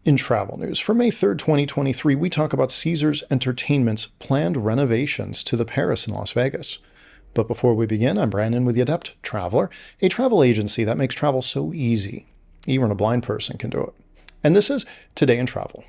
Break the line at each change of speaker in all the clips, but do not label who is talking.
In travel news, for May 3rd, 2023, we talk about Caesars Entertainment's planned renovations to the Paris in Las Vegas. But before we begin, I'm Brandon with The Adept Traveler, a travel agency that makes travel so easy. Even a blind person can do it. And this is Today in Travel.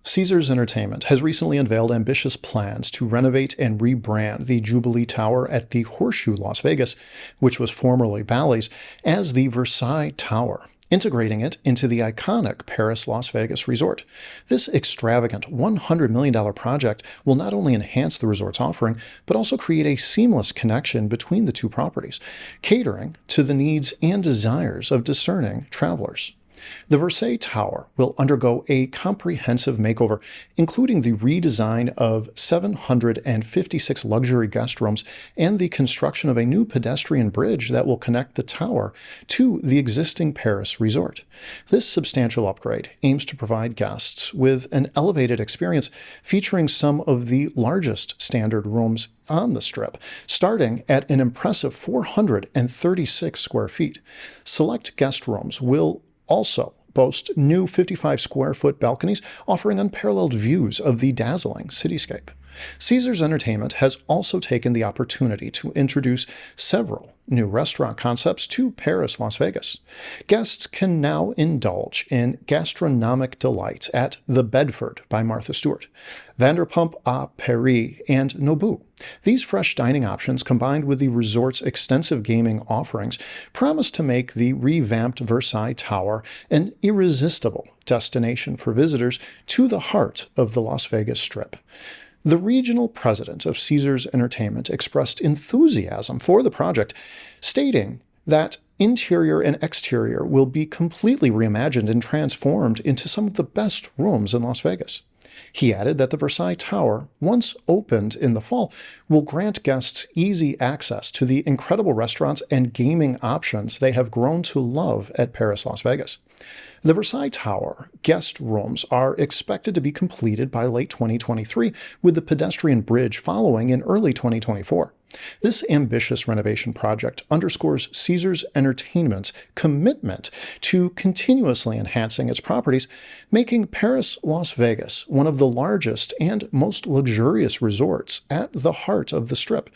Caesars Entertainment has recently unveiled ambitious plans to renovate and rebrand the Jubilee Tower at the Horseshoe Las Vegas, which was formerly Bally's, as the Versailles Tower, integrating it into the iconic Paris-Las Vegas resort. This extravagant $100 million project will not only enhance the resort's offering, but also create a seamless connection between the two properties, catering to the needs and desires of discerning travelers. The Versailles Tower will undergo a comprehensive makeover, including the redesign of 756 luxury guest rooms and the construction of a new pedestrian bridge that will connect the tower to the existing Paris resort. This substantial upgrade aims to provide guests with an elevated experience featuring some of the largest standard rooms on the Strip, starting at an impressive 436 square feet. Select guest rooms will also boast new 55-square-foot balconies offering unparalleled views of the dazzling cityscape. Caesars Entertainment has also taken the opportunity to introduce several new restaurant concepts to Paris, Las Vegas. Guests can now indulge in gastronomic delights at the Bedford by Martha Stewart, Vanderpump à Paris, and Nobu. These fresh dining options, combined with the resort's extensive gaming offerings, promise to make the revamped Versailles Tower an irresistible destination for visitors to the heart of the Las Vegas Strip. The regional president of Caesars Entertainment expressed enthusiasm for the project, stating that interior and exterior will be completely reimagined and transformed into some of the best rooms in Las Vegas. He added that the Versailles Tower, once opened in the fall, will grant guests easy access to the incredible restaurants and gaming options they have grown to love at Paris, Las Vegas. The Versailles Tower guest rooms are expected to be completed by late 2023, with the pedestrian bridge following in early 2024. This ambitious renovation project underscores Caesars Entertainment's commitment to continuously enhancing its properties, making Paris, Las Vegas one of the largest and most luxurious resorts at the heart of the Strip.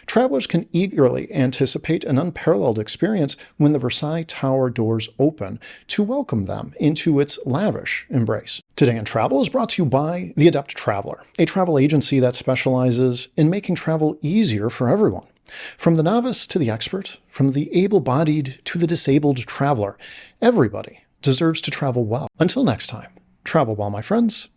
Travelers can eagerly anticipate an unparalleled experience when the Versailles Tower doors open to welcome them into its lavish embrace. Today in Travel is brought to you by The Adept Traveler, a travel agency that specializes in making travel easier for everyone. From the novice to the expert, from the able-bodied to the disabled traveler, everybody deserves to travel well. Until next time, travel well, my friends.